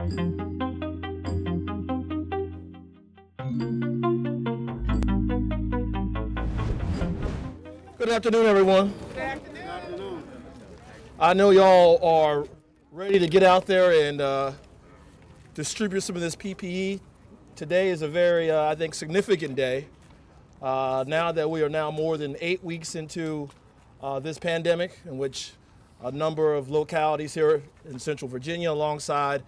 Good afternoon, everyone. Good afternoon. I know y'all are ready to get out there and distribute some of this PPE. Today is a very, I think, significant day. Now that we are now more than 8 weeks into this pandemic, in which a number of localities here in Central Virginia, alongside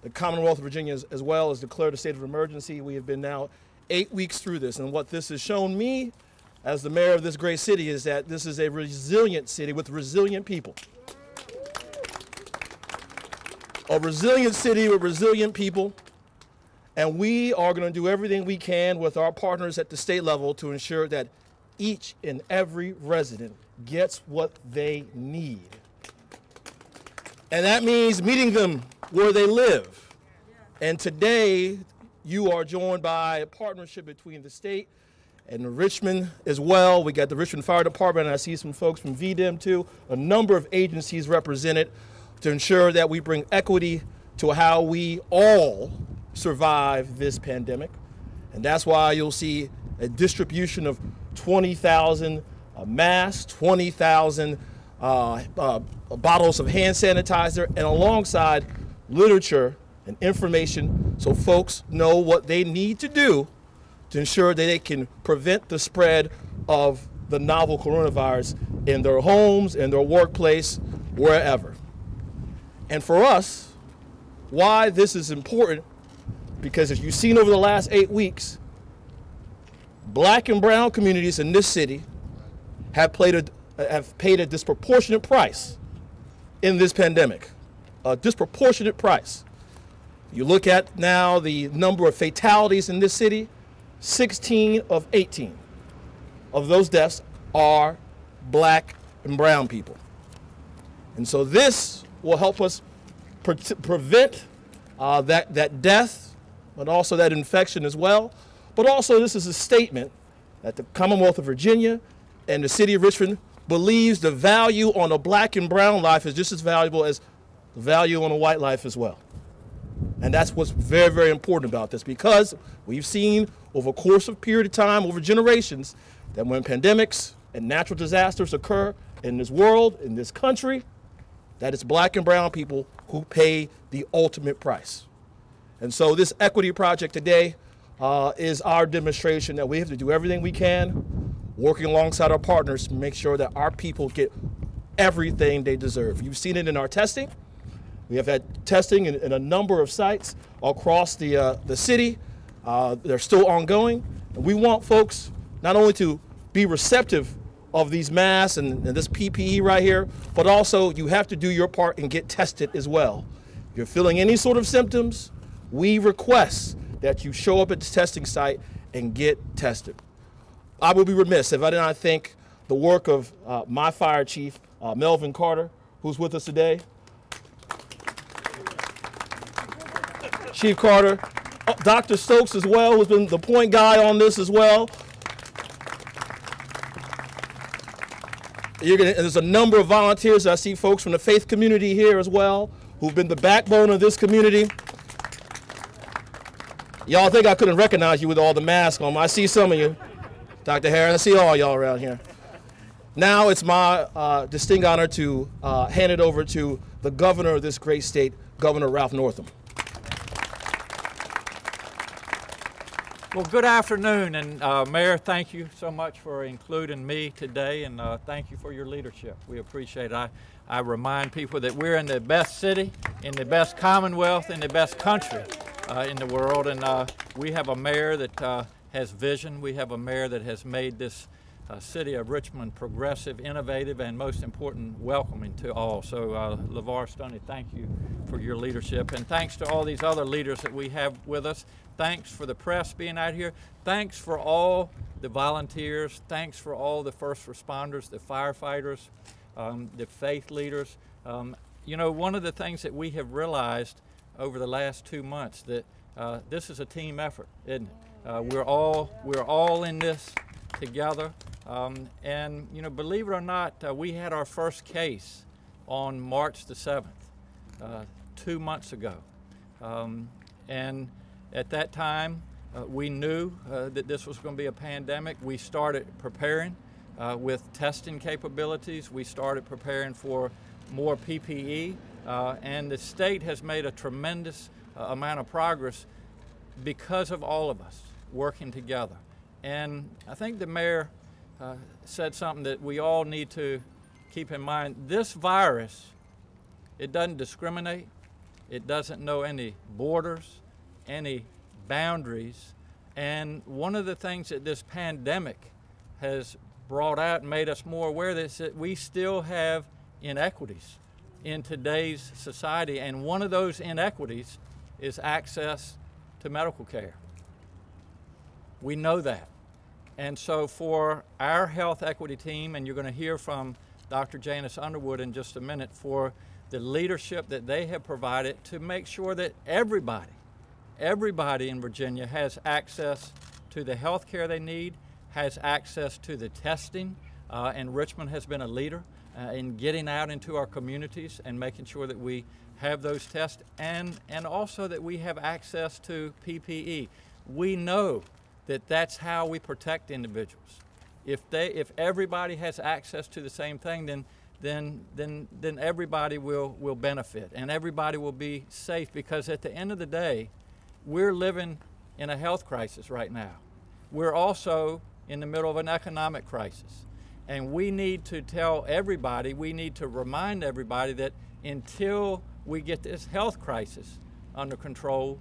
the Commonwealth of Virginia as well, has declared a state of emergency. We have been now 8 weeks through this, and what this has shown me as the mayor of this great city is that this is a resilient city with resilient people. A resilient city with resilient people, and we are going to do everything we can with our partners at the state level to ensure that each and every resident gets what they need. And that means meeting them where they live. And today, you are joined by a partnership between the state and Richmond as well. We got the Richmond Fire Department, and I see some folks from VDEM too, a number of agencies represented to ensure that we bring equity to how we all survive this pandemic. And that's why you'll see a distribution of 20,000 masks, 20,000 bottles of hand sanitizer, and alongside literature and information so folks know what they need to do to ensure that they can prevent the spread of the novel coronavirus in their homes, in their workplace, wherever. And for us, why this is important, because as you've seen over the last 8 weeks, black and brown communities in this city have paid a disproportionate price in this pandemic, a disproportionate price. You look at now the number of fatalities in this city, 16 of 18 of those deaths are black and brown people. And so this will help us prevent that death, but also that infection as well. But also this is a statement that the Commonwealth of Virginia and the city of Richmond believes the value on a black and brown life is just as valuable as the value on a white life as well. And that's what's very, very important about this, because we've seen over a course of period of time, over generations, that when pandemics and natural disasters occur in this world, in this country, that it's black and brown people who pay the ultimate price. And so this equity project today is our demonstration that we have to do everything we can, working alongside our partners to make sure that our people get everything they deserve. You've seen it in our testing. We have had testing in a number of sites across the city. They're still ongoing. And we want folks not only to be receptive of these masks and this PPE right here, but also you have to do your part and get tested as well. If you're feeling any sort of symptoms, we request that you show up at the testing site and get tested. I would be remiss if I did not thank the work of my fire chief, Melvin Carter, who's with us today. Chief Carter, Dr. Stokes as well, who's been the point guy on this as well. There's a number of volunteers. I see folks from the faith community here as well, who've been the backbone of this community. Y'all think I couldn't recognize you with all the masks on. I see some of you. Dr. Harris, I see all y'all around here. Now it's my distinct honor to hand it over to the governor of this great state, Governor Ralph Northam. Well, good afternoon, and Mayor, thank you so much for including me today, and thank you for your leadership. We appreciate it. I remind people that we're in the best city, in the best commonwealth, in the best country in the world, and we have a mayor that has vision. We have a mayor that has made this city of Richmond progressive, innovative, and most important, welcoming to all. So LeVar Stoney, thank you for your leadership, and thanks to all these other leaders that we have with us. Thanks for the press being out here. Thanks for all the volunteers. Thanks for all the first responders, the firefighters, the faith leaders. You know, one of the things that we have realized over the last 2 months that this is a team effort, isn't it? We're all in this together. And you know, believe it or not, we had our first case on March the 7th, 2 months ago. And at that time, we knew that this was going to be a pandemic. We started preparing with testing capabilities. We started preparing for more PPE, and the state has made a tremendous amount of progress because of all of us working together. And I think the mayor said something that we all need to keep in mind. This virus, it doesn't discriminate. It doesn't know any borders, any boundaries. And one of the things that this pandemic has brought out and made us more aware of is that we still have inequities in today's society. And one of those inequities is access to medical care. We know that. And so for our health equity team, and you're going to hear from Dr. Janice Underwood in just a minute, for the leadership that they have provided to make sure that everybody in Virginia has access to the health care they need, has access to the testing, and Richmond has been a leader in getting out into our communities and making sure that we have those tests, and also that we have access to PPE. We know that that's how we protect individuals. If everybody has access to the same thing, then everybody will benefit and everybody will be safe, because at the end of the day, we're living in a health crisis right now. We're also in the middle of an economic crisis. And we need to tell everybody, we need to remind everybody that until we get this health crisis under control,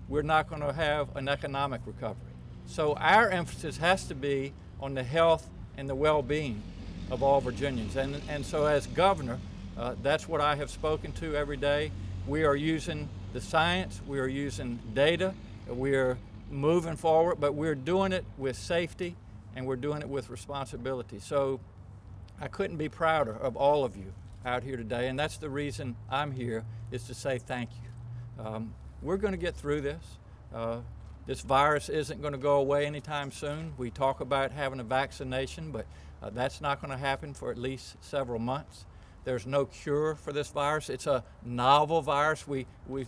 we're not going to have an economic recovery. So our emphasis has to be on the health and the well-being of all Virginians. And so as governor, that's what I have spoken to every day. We are using the science, we are using data, we are moving forward, but we're doing it with safety and we're doing it with responsibility. So I couldn't be prouder of all of you out here today, and that's the reason I'm here, is to say thank you. We're going to get through this. This virus isn't going to go away anytime soon. We talk about having a vaccination, but that's not going to happen for at least several months. There's no cure for this virus. It's a novel virus.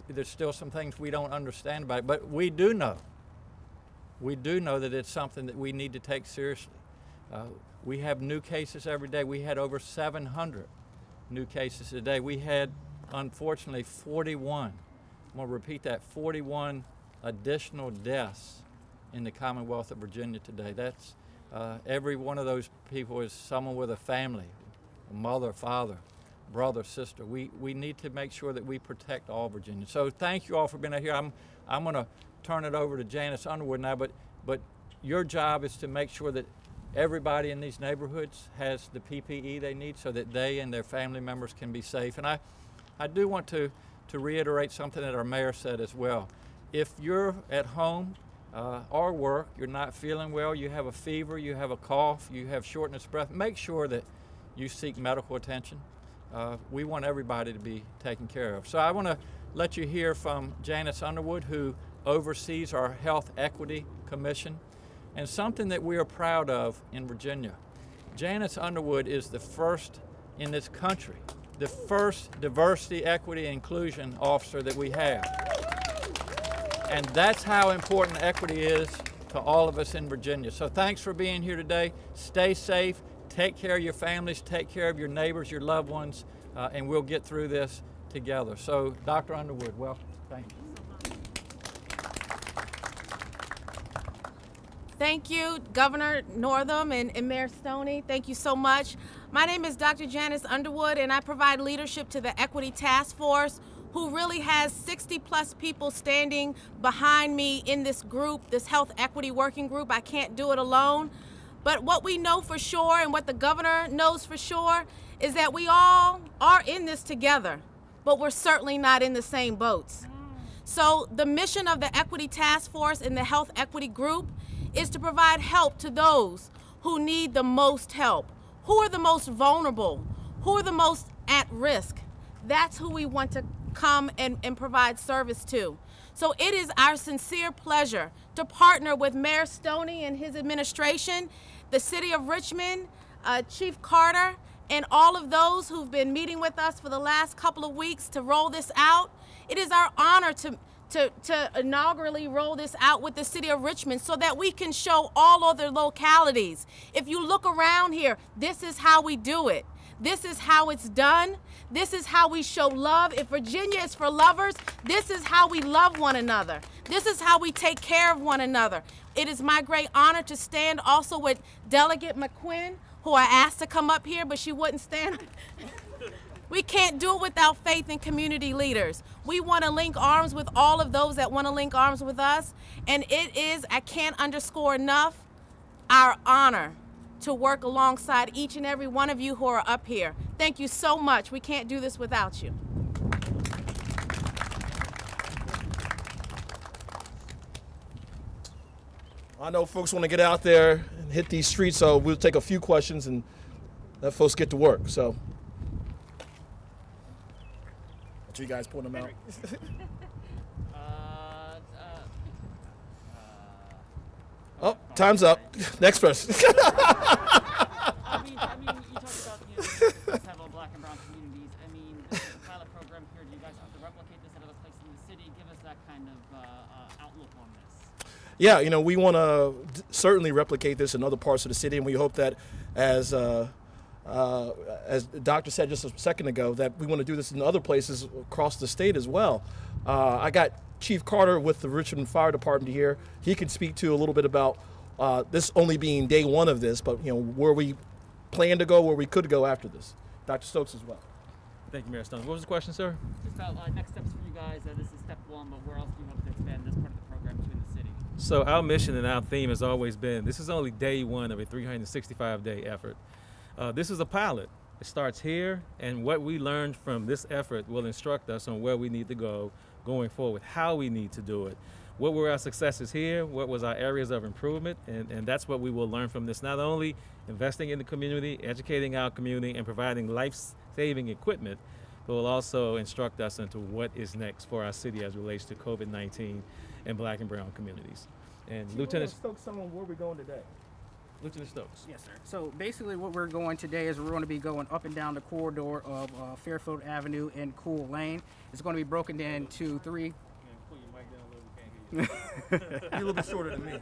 There's still some things we don't understand about it, but we do know that it's something that we need to take seriously. We have new cases every day. We had over 700 new cases a day. We had, unfortunately, 41. I'm going to repeat that, 41 additional deaths in the Commonwealth of Virginia today. That's every one of those people is someone with a family, a mother, father, brother, sister. We need to make sure that we protect all Virginians. So thank you all for being here. I'm going to turn it over to Janice Underwood now, but your job is to make sure that everybody in these neighborhoods has the PPE they need so that they and their family members can be safe. And I do want to reiterate something that our mayor said as well. If you're at home or work, you're not feeling well, you have a fever, you have a cough, you have shortness of breath, make sure that you seek medical attention. We want everybody to be taken care of. So I want to let you hear from Janice Underwood, who oversees our Health Equity Commission, and something that we are proud of in Virginia. Janice Underwood is the first in this country, the first diversity, equity, and inclusion officer that we have. And that's how important equity is to all of us in Virginia. So thanks for being here today. Stay safe, take care of your families, take care of your neighbors, your loved ones, and we'll get through this together. So Dr. Underwood, welcome. Thank you. Thank you, Governor Northam and Mayor Stoney. Thank you so much. My name is Dr. Janice Underwood, and I provide leadership to the Equity Task Force, who really has 60-plus people standing behind me in this group, this Health Equity Working Group. I can't do it alone. But what we know for sure, and what the governor knows for sure, is that we all are in this together, but we're certainly not in the same boats. So the mission of the Equity Task Force and the Health Equity Group is to provide help to those who need the most help, who are the most vulnerable, who are the most at risk. That's who we want to come and provide service to. So it is our sincere pleasure to partner with Mayor Stoney and his administration, the City of Richmond, Chief Carter, and all of those who've been meeting with us for the last couple of weeks to roll this out. It is our honor to inaugurally roll this out with the city of Richmond so that we can show all other localities. If you look around here, this is how we do it. This is how it's done. This is how we show love. If Virginia is for lovers, this is how we love one another. This is how we take care of one another. It is my great honor to stand also with Delegate McQuinn, who I asked to come up here, but she wouldn't stand. We can't do it without faith in community leaders. We want to link arms with all of those that want to link arms with us. And it is, I can't underscore enough, our honor to work alongside each and every one of you who are up here. Thank you so much. We can't do this without you. I know folks want to get out there and hit these streets, so we'll take a few questions and let folks get to work. So, what you guys putting them out? Oh, time's up. Next person. I mean, you talked about several black and brown communities. I mean, this is a pilot program here. Do you guys have to replicate this at other places in the city? Give us that kind of outlook on this. Yeah, you know, we want to certainly replicate this in other parts of the city, and we hope that, as the doctor said just a second ago, that we want to do this in other places across the state as well. I got Chief Carter with the Richmond Fire Department here. He can speak to a little bit about this only being day one of this, but you know where we plan to go, where we could go after this. Dr. Stokes as well. Thank you, Mayor Stone. What was the question, sir? Just about next steps for you guys. This is step one, but where else do you hope to expand this part of the program to in the city? So our mission and our theme has always been, this is only day one of a 365-day effort. This is a pilot. It starts here, and what we learned from this effort will instruct us on where we need to go going forward, how we need to do it. What were our successes here? What was our areas of improvement? And that's what we will learn from this. Not only investing in the community, educating our community, and providing life-saving equipment, but will also instruct us into what is next for our city as it relates to COVID-19 and black and brown communities. And Lieutenant Stokes, tell them where we're going today. Lieutenant Stokes. Yes, sir. So basically what we're going today is we're going to be going up and down the corridor of Fairfield Avenue and Cool Lane. It's going to be broken into three. Pull your mic down a little, we can't hear you. You're a little bit shorter than me.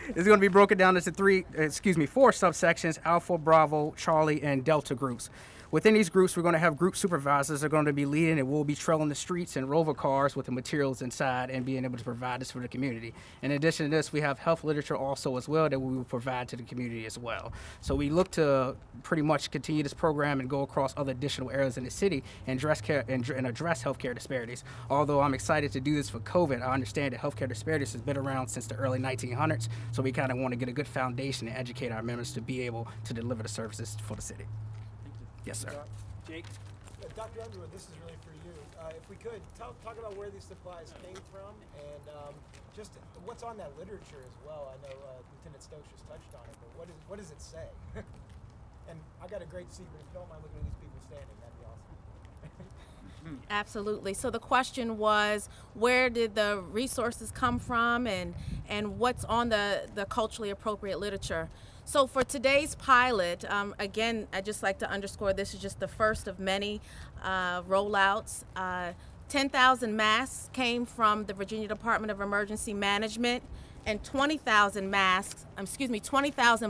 It's going to be broken down into four subsections: Alpha, Bravo, Charlie, and Delta groups. Within these groups, we're going to have group supervisors that are going to be leading, and we'll be trailing the streets and rover cars with the materials inside and being able to provide this for the community. In addition to this, we have health literature also as well that we will provide to the community as well. So we look to pretty much continue this program and go across other additional areas in the city and address healthcare disparities. Although I'm excited to do this for COVID, I understand that healthcare disparities has been around since the early 1900s, so we kind of want to get a good foundation and educate our members to be able to deliver the services for the city. Yes, sir. Jake? Dr. Underwood, this is really for you. If we could, talk about where these supplies came from and just what's on that literature as well. I know Lieutenant Stokes just touched on it, but what does it say? And I got a great secret. If you don't mind looking at these people standing, that'd be awesome. Absolutely. So the question was, where did the resources come from and what's on the culturally appropriate literature? So for today's pilot, again, I'd just like to underscore this is just the first of many rollouts. 10,000 masks came from the Virginia Department of Emergency Management, and 20,000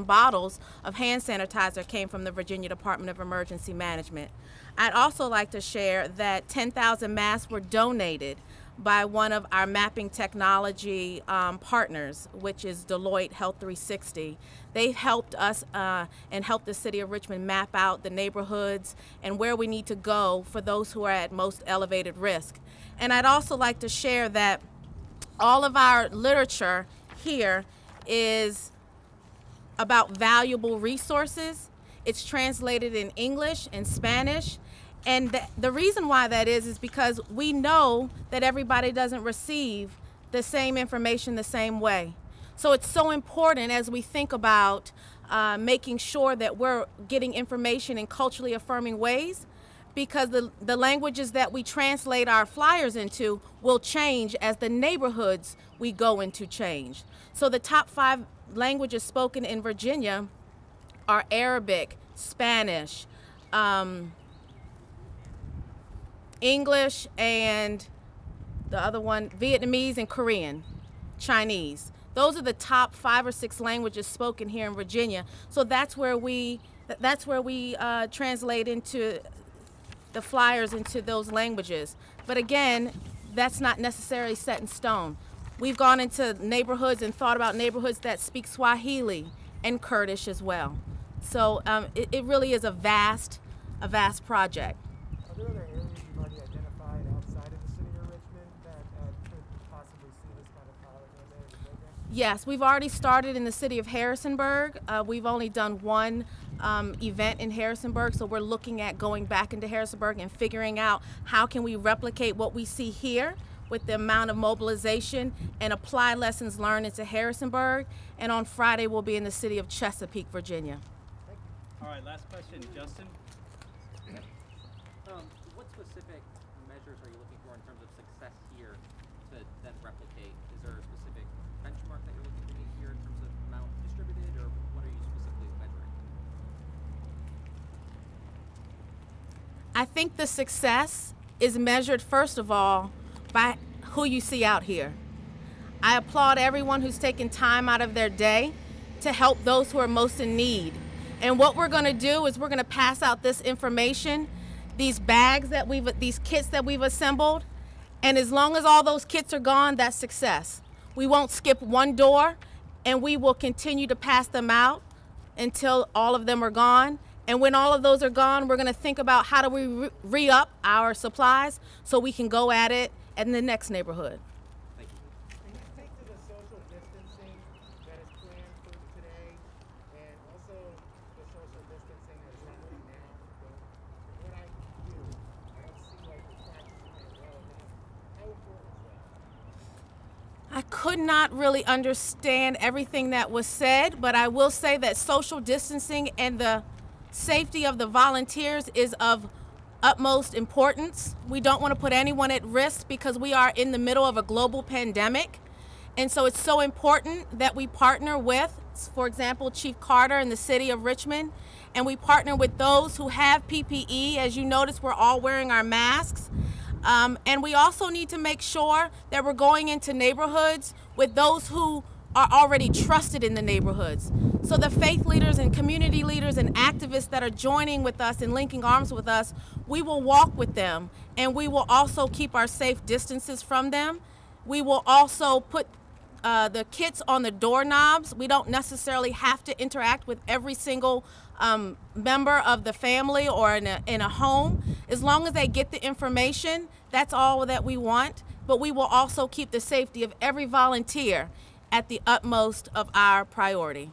bottles of hand sanitizer came from the Virginia Department of Emergency Management. I'd also like to share that 10,000 masks were donated by one of our mapping technology partners, which is Deloitte Health 360. They've helped us and helped the city of Richmond map out the neighborhoods and where we need to go for those who are at most elevated risk. And I'd also like to share that all of our literature here is about valuable resources. It's translated in English and Spanish. And the reason why that is because we know that everybody doesn't receive the same information the same way. So it's so important as we think about making sure that we're getting information in culturally affirming ways, because the languages that we translate our flyers into will change as the neighborhoods we go into change. So the top 5 languages spoken in Virginia are Arabic, Spanish, English, and the other one, Vietnamese and Korean, Chinese. Those are the top 5 or 6 languages spoken here in Virginia. So that's where we translate into the flyers into those languages. But again, that's not necessarily set in stone. We've gone into neighborhoods and thought about neighborhoods that speak Swahili and Kurdish as well. So it really is a vast project. Are there other areas you've already identified outside of the city of Richmond that could possibly see this kind of pilot in there as a program? Yes, we've already started in the city of Harrisonburg. We've only done one event in Harrisonburg, so we're looking at going back into Harrisonburg and figuring out how can we replicate what we see here with the amount of mobilization and apply lessons learned into Harrisonburg. And on Friday, we'll be in the city of Chesapeake, Virginia. All right, last question, Justin. What specific measures are you looking for in terms of success here to then replicate? Is there a specific benchmark that you're looking to meet here in terms of amount distributed, or what are you specifically measuring? I think the success is measured, first of all, by who you see out here. I applaud everyone who's taken time out of their day to help those who are most in need. And what we're going to do is we're going to pass out this information, these bags that these kits that we've assembled, and as long as all those kits are gone, that's success. We won't skip one door, and we will continue to pass them out until all of them are gone. And when all of those are gone, we're going to think about how do we re-up our supplies so we can go at it in the next neighborhood. Thank you. Can you speak to the social distancing that is planned for today, and also the social distancing that is happening now? From what I do, I don't see like the practicing that well enough. How important is that? I could not really understand everything that was said, but I will say that social distancing and the safety of the volunteers is of utmost importance. We don't want to put anyone at risk because we are in the middle of a global pandemic. And so it's so important that we partner with, for example, Chief Carter in the city of Richmond, and we partner with those who have PPE. As you notice, we're all wearing our masks. And we also need to make sure that we're going into neighborhoods with those who are already trusted in the neighborhoods. So the faith leaders and community leaders and activists that are joining with us and linking arms with us, we will walk with them, and we will also keep our safe distances from them. We will also put the kits on the doorknobs. We don't necessarily have to interact with every single member of the family or in a home. As long as they get the information, that's all that we want. But we will also keep the safety of every volunteer at the utmost of our priority.